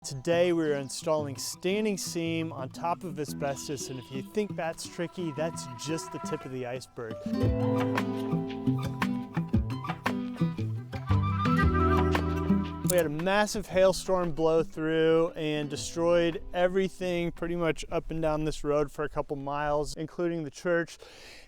Today we're installing standing seam on top of asbestos, and if you think that's tricky, that's just the tip of the iceberg. We had a massive hailstorm blow through and destroyed everything pretty much up and down this road for a couple miles, including the church.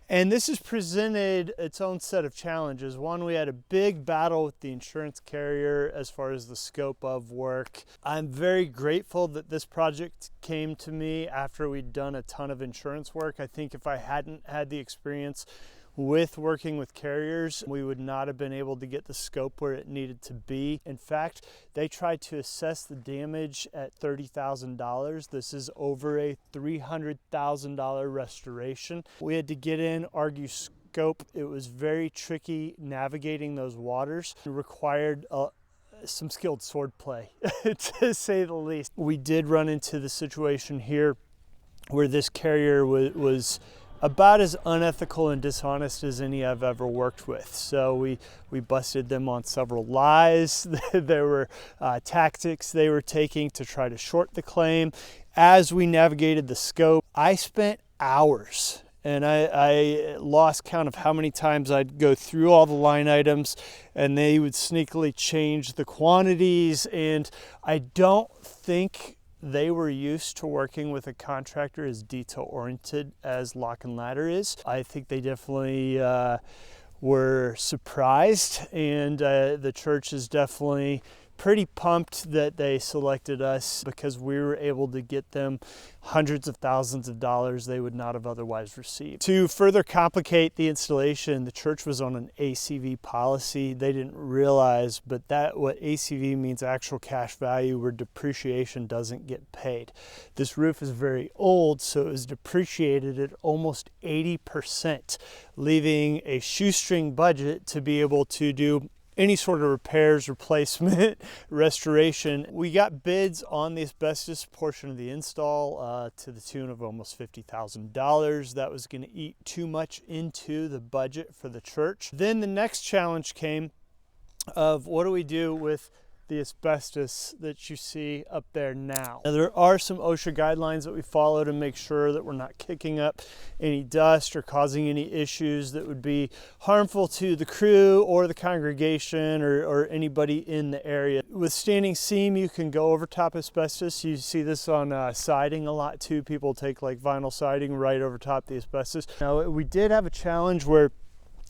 And this has presented its own set of challenges. One, we had a big battle with the insurance carrier as far as the scope of work. I'm very grateful that this project came to me after we'd done a ton of insurance work. I think if I hadn't had the experience with working with carriers, we would not have been able to get the scope where it needed to be. In fact, they tried to assess the damage at $30,000. This is over a $300,000 restoration. We had to get in, argue scope. It was very tricky navigating those waters. It required some skilled swordplay, to say the least. We did run into the situation here where this carrier was about as unethical and dishonest as any I've ever worked with. So we busted them on several lies. There were tactics they were taking to try to short the claim. As we navigated the scope, I spent hours, and I lost count of how many times I'd go through all the line items and they would sneakily change the quantities. And I don't think they were used to working with a contractor as detail-oriented as Locke and Ladder is. I think they definitely were surprised, and the church is definitely pretty pumped that they selected us because we were able to get them hundreds of thousands of dollars they would not have otherwise received. To further complicate the installation, the church was on an ACV policy. They didn't realize, but what ACV means, actual cash value, where depreciation doesn't get paid. This roof is very old, so it was depreciated at almost 80%, leaving a shoestring budget to be able to do any sort of repairs, replacement, restoration. We got bids on the asbestos portion of the install to the tune of almost $50,000. That was going to eat too much into the budget for the church. Then the next challenge came of what do we do with the asbestos that you see up there now. Now, there are some OSHA guidelines that we follow to make sure that we're not kicking up any dust or causing any issues that would be harmful to the crew or the congregation or anybody in the area. With standing seam, you can go over top asbestos. You see this on siding a lot too. People take like vinyl siding right over top the asbestos. Now, we did have a challenge where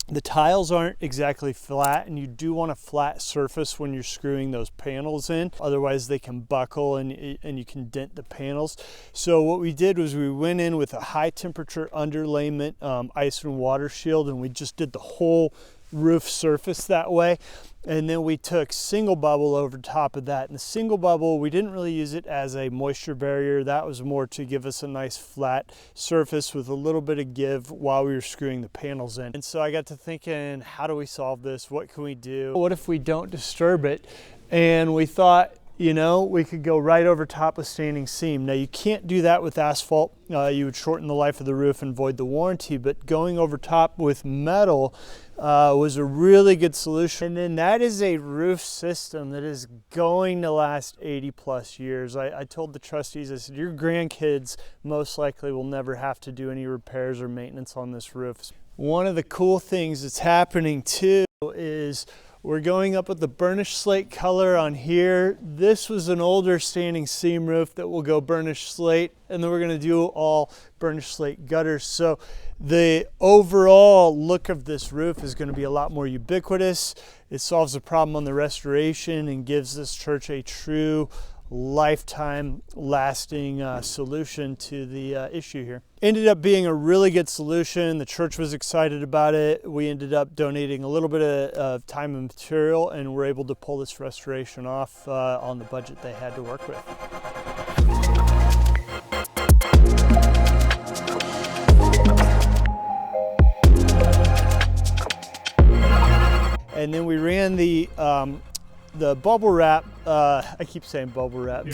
the tiles aren't exactly flat, and you do want a flat surface when you're screwing those panels in. Otherwise they can buckle and you can dent the panels. So what we did was we went in with a high temperature underlayment ice and water shield, and we just did the whole roof surface that way. And then we took single bubble over top of that. And the single bubble, we didn't really use it as a moisture barrier. That was more to give us a nice flat surface with a little bit of give while we were screwing the panels in. And so I got to thinking, how do we solve this? What can we do? What if we don't disturb it? And we thought, you know, we could go right over top of standing seam. Now, you can't do that with asphalt. You would shorten the life of the roof and void the warranty, but going over top with metal was a really good solution. And then that is a roof system that is going to last 80 plus years. I told the trustees, I said, your grandkids most likely will never have to do any repairs or maintenance on this roof. One of the cool things that's happening too is we're going up with the burnished slate color on here. This was an older standing seam roof that will go burnished slate, and then we're gonna do all burnished slate gutters. So the overall look of this roof is gonna be a lot more ubiquitous. It solves the problem on the restoration and gives this church a true lifetime lasting solution to the issue here. Ended up being a really good solution. The church was excited about it. We ended up donating a little bit of time and material, and we're able to pull this restoration off on the budget they had to work with. And then we ran the bubble wrap, I keep saying bubble wrap.